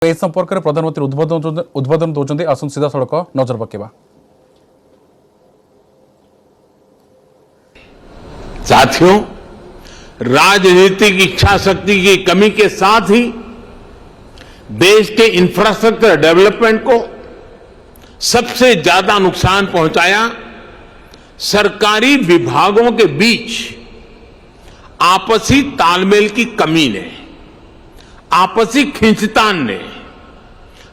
ए संपर्क में प्रधानमंत्री उद्बोधन दौरान आसन सीधा सड़क नजर पकेबा। साथियों, राजनीतिक इच्छा शक्ति की कमी के साथ ही देश के इंफ्रास्ट्रक्चर डेवलपमेंट को सबसे ज्यादा नुकसान पहुंचाया सरकारी विभागों के बीच आपसी तालमेल की कमी ने, आपसी खींचतान ने।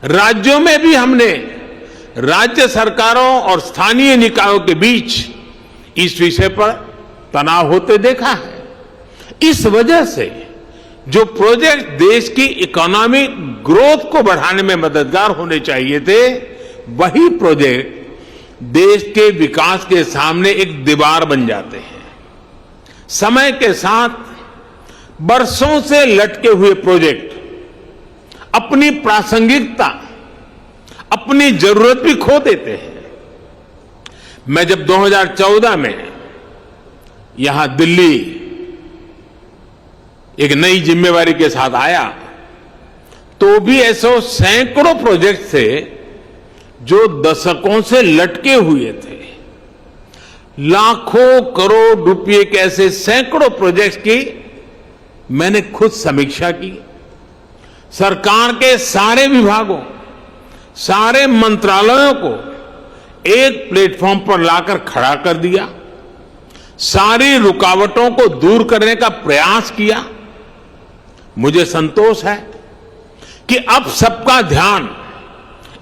राज्यों में भी हमने राज्य सरकारों और स्थानीय निकायों के बीच इस विषय पर तनाव होते देखा है। इस वजह से जो प्रोजेक्ट देश की इकोनॉमिक ग्रोथ को बढ़ाने में मददगार होने चाहिए थे, वही प्रोजेक्ट देश के विकास के सामने एक दीवार बन जाते हैं। समय के साथ बरसों से लटके हुए प्रोजेक्ट अपनी प्रासंगिकता, अपनी जरूरत भी खो देते हैं। मैं जब 2014 में यहां दिल्ली एक नई जिम्मेवारी के साथ आया, तो भी ऐसे सैकड़ों प्रोजेक्ट थे जो दशकों से लटके हुए थे। लाखों करोड़ रुपए के ऐसे सैकड़ों प्रोजेक्ट्स की मैंने खुद समीक्षा की। सरकार के सारे विभागों, सारे मंत्रालयों को एक प्लेटफॉर्म पर लाकर खड़ा कर दिया, सारी रुकावटों को दूर करने का प्रयास किया। मुझे संतोष है कि अब सबका ध्यान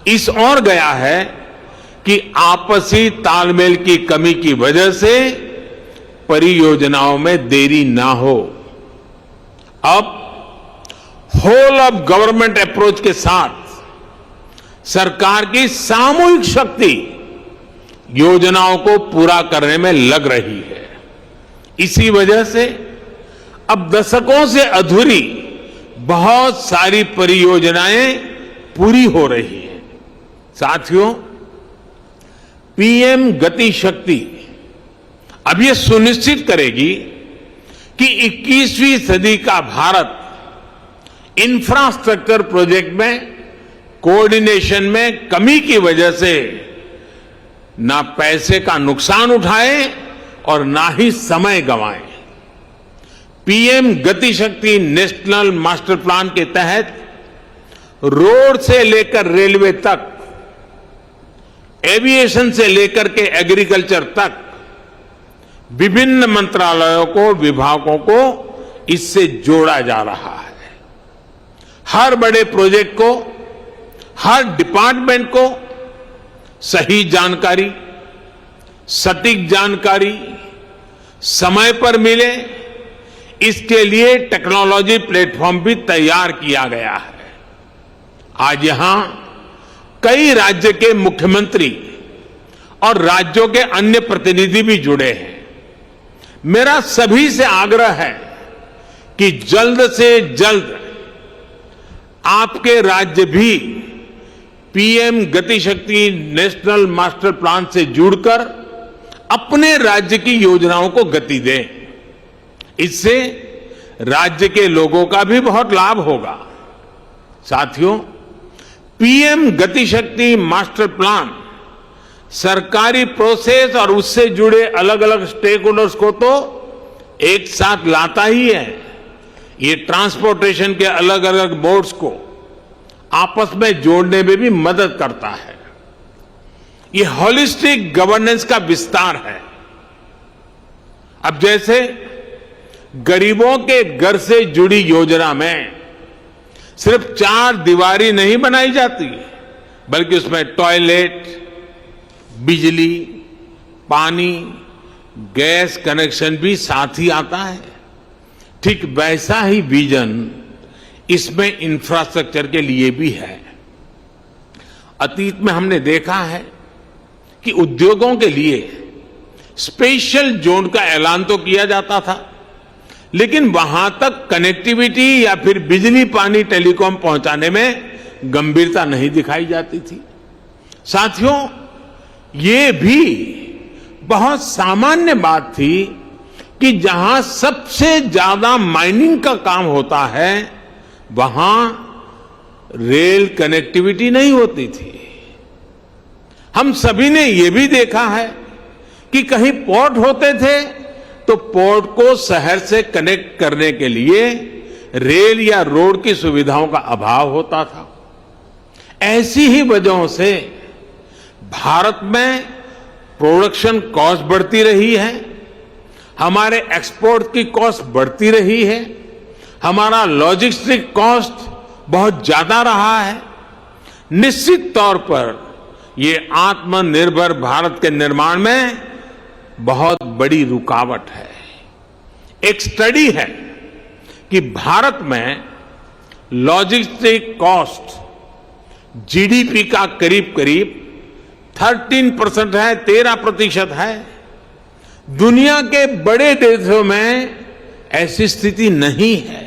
इस ओर गया है कि आपसी तालमेल की कमी की वजह से परियोजनाओं में देरी ना हो। अब होल ऑफ गवर्नमेंट अप्रोच के साथ सरकार की सामूहिक शक्ति योजनाओं को पूरा करने में लग रही है। इसी वजह से अब दशकों से अधूरी बहुत सारी परियोजनाएं पूरी हो रही हैं। साथियों, पीएम गति शक्ति अब यह सुनिश्चित करेगी कि 21वीं सदी का भारत इंफ्रास्ट्रक्चर प्रोजेक्ट में कोऑर्डिनेशन में कमी की वजह से ना पैसे का नुकसान उठाए और ना ही समय गंवाए। पीएम गति शक्ति नेशनल मास्टर प्लान के तहत रोड से लेकर रेलवे तक, एविएशन से लेकर के एग्रीकल्चर तक विभिन्न मंत्रालयों को, विभागों को इससे जोड़ा जा रहा है। हर बड़े प्रोजेक्ट को, हर डिपार्टमेंट को सही जानकारी, सटीक जानकारी समय पर मिले, इसके लिए टेक्नोलॉजी प्लेटफॉर्म भी तैयार किया गया है। आज यहां कई राज्य के मुख्यमंत्री और राज्यों के अन्य प्रतिनिधि भी जुड़े हैं। मेरा सभी से आग्रह है कि जल्द से जल्द आपके राज्य भी पीएम गति शक्ति नेशनल मास्टर प्लान से जुड़कर अपने राज्य की योजनाओं को गति दें। इससे राज्य के लोगों का भी बहुत लाभ होगा। साथियों, पीएम गति शक्ति मास्टर प्लान सरकारी प्रोसेस और उससे जुड़े अलग अलग स्टेक होल्डर्स को तो एक साथ लाता ही है। ये ट्रांसपोर्टेशन के अलग अलग मोड्स को आपस में जोड़ने में भी मदद करता है। ये होलिस्टिक गवर्नेंस का विस्तार है। अब जैसे गरीबों के घर से जुड़ी योजना में सिर्फ 4 दीवारी नहीं बनाई जाती, बल्कि उसमें टॉयलेट, बिजली, पानी, गैस कनेक्शन भी साथ ही आता है। ठीक वैसा ही विजन इसमें इंफ्रास्ट्रक्चर के लिए भी है। अतीत में हमने देखा है कि उद्योगों के लिए स्पेशल जोन का ऐलान तो किया जाता था, लेकिन वहां तक कनेक्टिविटी या फिर बिजली, पानी, टेलीकॉम पहुंचाने में गंभीरता नहीं दिखाई जाती थी। साथियों, ये भी बहुत सामान्य बात थी कि जहां सबसे ज्यादा माइनिंग का काम होता है, वहां रेल कनेक्टिविटी नहीं होती थी। हम सभी ने ये भी देखा है कि कहीं पोर्ट होते थे तो पोर्ट को शहर से कनेक्ट करने के लिए रेल या रोड की सुविधाओं का अभाव होता था। ऐसी ही वजहों से भारत में प्रोडक्शन कॉस्ट बढ़ती रही है, हमारे एक्सपोर्ट की कॉस्ट बढ़ती रही है, हमारा लॉजिस्टिक कॉस्ट बहुत ज्यादा रहा है। निश्चित तौर पर ये आत्मनिर्भर भारत के निर्माण में बहुत बड़ी रुकावट है। एक स्टडी है कि भारत में लॉजिस्टिक कॉस्ट जीडीपी का करीब करीब 13% है, 13% है। दुनिया के बड़े देशों में ऐसी स्थिति नहीं है।